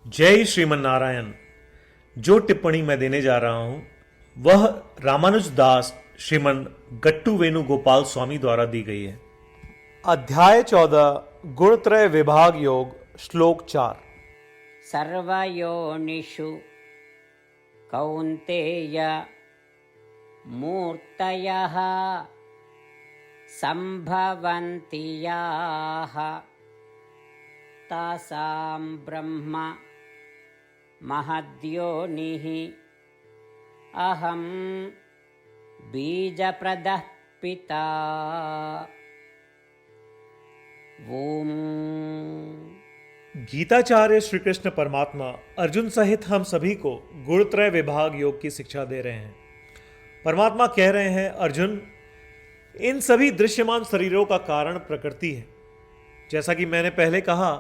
जय श्रीमन नारायण। जो टिप्पणी मैं देने जा रहा हूं वह रामानुज दास श्रीमन गट्टू वेणुगोपाल स्वामी द्वारा दी गई है। अध्याय 14 गुणत्रय विभाग योग श्लोक 4। सर्वयोनिषु कौन्तेय मूर्तयः सम्भवन्ति याः तासां ब्रह्म महद्योनिः अहं बीजप्रदः पिता। ओम। गीताचार्य श्री कृष्ण परमात्मा अर्जुन सहित हम सभी को गुणत्रय विभाग योग की शिक्षा दे रहे हैं। परमात्मा कह रहे हैं, अर्जुन, इन सभी दृश्यमान शरीरों का कारण प्रकृति है। जैसा कि मैंने पहले कहा,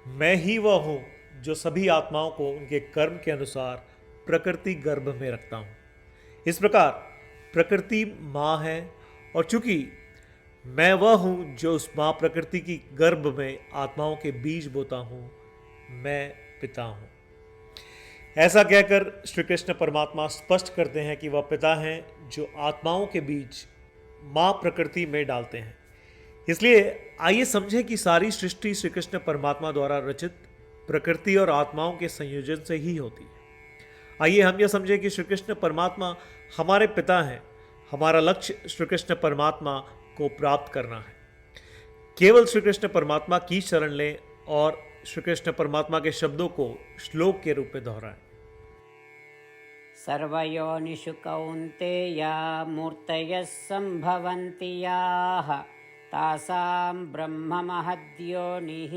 मैं ही वह हूं जो सभी आत्माओं को उनके कर्म के अनुसार प्रकृति गर्भ में रखता हूं। इस प्रकार प्रकृति माँ है और चूंकि मैं वह हूं जो उस माँ प्रकृति की गर्भ में आत्माओं के बीज बोता हूं, मैं पिता हूं। ऐसा कहकर श्री कृष्ण परमात्मा स्पष्ट करते हैं कि वह पिता हैं जो आत्माओं के बीज माँ प्रकृति में डालते हैं। इसलिए आइए समझें कि सारी सृष्टि श्री कृष्ण परमात्मा द्वारा रचित प्रकृति और आत्माओं के संयोजन से ही होती है। आइए हम यह समझें कि श्री कृष्ण परमात्मा हमारे पिता हैं। हमारा लक्ष्य श्री कृष्ण परमात्मा को प्राप्त करना है। केवल श्री कृष्ण परमात्मा की शरण लें और श्री कृष्ण परमात्मा के शब्दों को श्लोक के रूप में दोहराएं। सर्वयोनिषु कौन्तेय मूर्तयः सम्भवन्ति याः तासां ब्रह्म महद्योनिः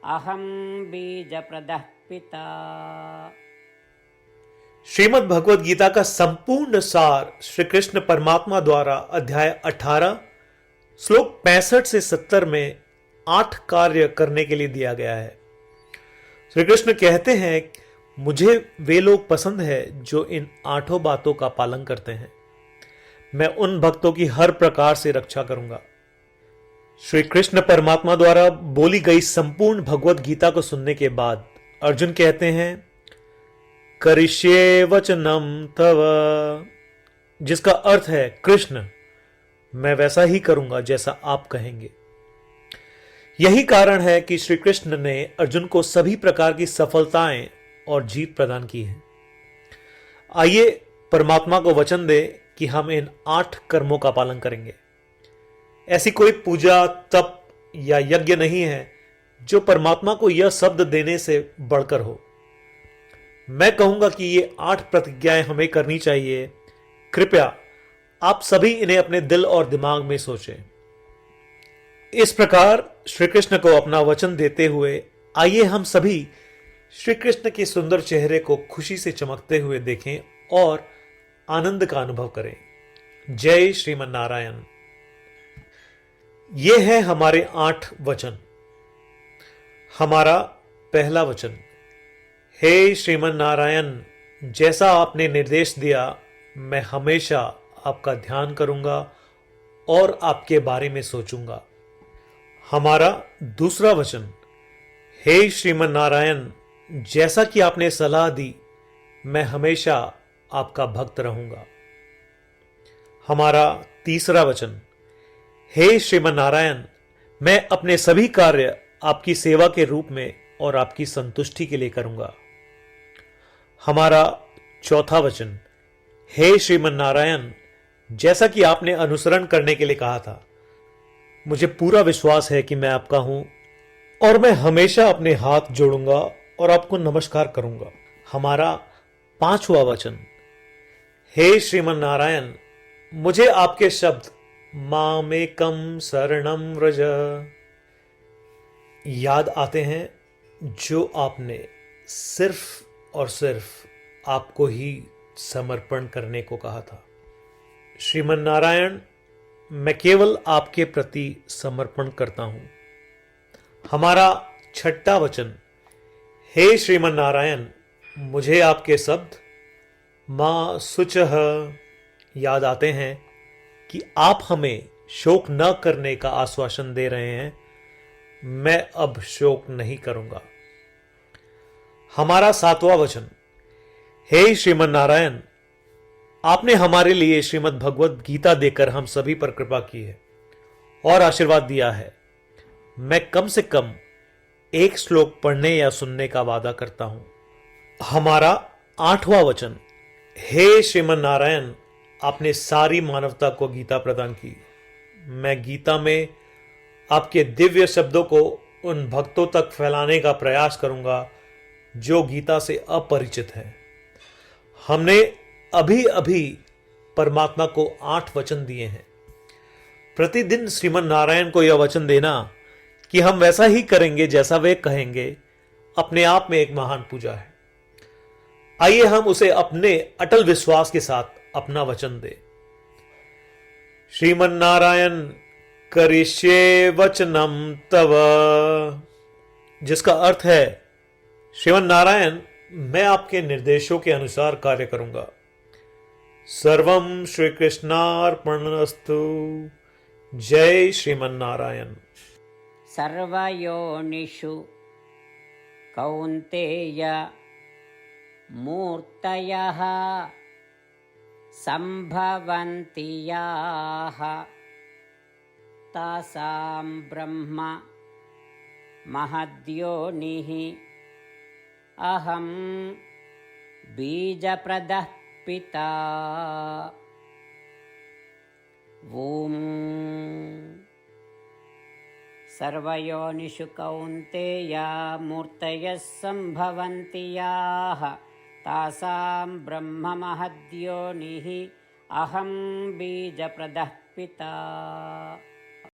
अहं बीजप्रदः पिता। श्रीमद् भगवद गीता का संपूर्ण सार श्री कृष्ण परमात्मा द्वारा अध्याय 18 श्लोक 65 से 70 में 8 कार्य करने के लिए दिया गया है। श्री कृष्ण कहते हैं, मुझे वे लोग पसंद है जो इन 8 बातों का पालन करते हैं। मैं उन भक्तों की हर प्रकार से रक्षा करूंगा। श्री कृष्ण परमात्मा द्वारा बोली गई संपूर्ण भगवद गीता को सुनने के बाद अर्जुन कहते हैं, करिष्ये वचनम तव, जिसका अर्थ है, कृष्ण, मैं वैसा ही करूंगा जैसा आप कहेंगे। यही कारण है कि श्री कृष्ण ने अर्जुन को सभी प्रकार की सफलताएं और जीत प्रदान की है। आइए परमात्मा को वचन दे कि हम इन 8 कर्मों का पालन करेंगे। ऐसी कोई पूजा, तप या यज्ञ नहीं है जो परमात्मा को यह शब्द देने से बढ़कर हो। मैं कहूंगा कि ये 8 प्रतिज्ञाएं हमें करनी चाहिए। कृपया आप सभी इन्हें अपने दिल और दिमाग में सोचें। इस प्रकार श्री कृष्ण को अपना वचन देते हुए आइए हम सभी श्री कृष्ण के सुंदर चेहरे को खुशी से चमकते हुए देखें और आनंद का अनुभव करें। जय श्रीमन नारायण। ये है हमारे 8 वचन। हमारा पहला वचन, हे श्रीमन नारायण, जैसा आपने निर्देश दिया मैं हमेशा आपका ध्यान करूंगा और आपके बारे में सोचूंगा। हमारा दूसरा वचन, हे श्रीमन नारायण, जैसा कि आपने सलाह दी मैं हमेशा आपका भक्त रहूंगा। हमारा तीसरा वचन, हे श्रीमन नारायण, मैं अपने सभी कार्य आपकी सेवा के रूप में और आपकी संतुष्टि के लिए करूंगा। हमारा चौथा वचन, हे श्रीमन नारायण, जैसा कि आपने अनुसरण करने के लिए कहा था, मुझे पूरा विश्वास है कि मैं आपका हूं और मैं हमेशा अपने हाथ जोड़ूंगा और आपको नमस्कार करूंगा। हमारा पांचवा वचन, हे श्रीमन नारायण, मुझे आपके शब्द मामेकम शरणम व्रज याद आते हैं जो आपने सिर्फ और सिर्फ आपको ही समर्पण करने को कहा था। श्रीमन नारायण, मैं केवल आपके प्रति समर्पण करता हूं। हमारा छठा वचन, हे श्रीमन नारायण, मुझे आपके शब्द मां शुचः याद आते हैं कि आप हमें शोक न करने का आश्वासन दे रहे हैं। मैं अब शोक नहीं करूंगा। हमारा 7वां वचन। हे श्रीमन नारायण, आपने हमारे लिए श्रीमद् भगवत गीता देकर हम सभी पर कृपा की है और आशीर्वाद दिया है। मैं कम से कम एक श्लोक पढ़ने या सुनने का वादा करता हूं। हमारा 8वां वचन। हे श्रीमन नारायण, आपने सारी मानवता को गीता प्रदान की। मैं गीता में आपके दिव्य शब्दों को उन भक्तों तक फैलाने का प्रयास करूंगा जो गीता से अपरिचित हैं। हमने अभी अभी परमात्मा को 8 वचन दिए हैं। प्रतिदिन श्रीमन नारायण को यह वचन देना कि हम वैसा ही करेंगे जैसा वे कहेंगे, अपने आप में एक महान पूजा है। आइए हम उसे अपने अटल विश्वास के साथ अपना वचन दें। श्रीमन नारायण करिष्ये वचनम तव, जिसका अर्थ है, श्रीमन नारायण, मैं आपके निर्देशों के अनुसार कार्य करूंगा। सर्वम श्री कृष्णार्पणमस्तु। जय श्रीमन नारायण। सर्वयोनिषु कौन्तेय मूर्तयः सम्भवन्ति याः तासां ब्रह्म महद्योनिः अहं बीजप्रदः पिता। ॐ सर्वयोनिषु कौन्तेय मूर्तयः सम्भवन्ति याः तासां ब्रह्म महद्योनिः अहं बीजप्रदः पिता।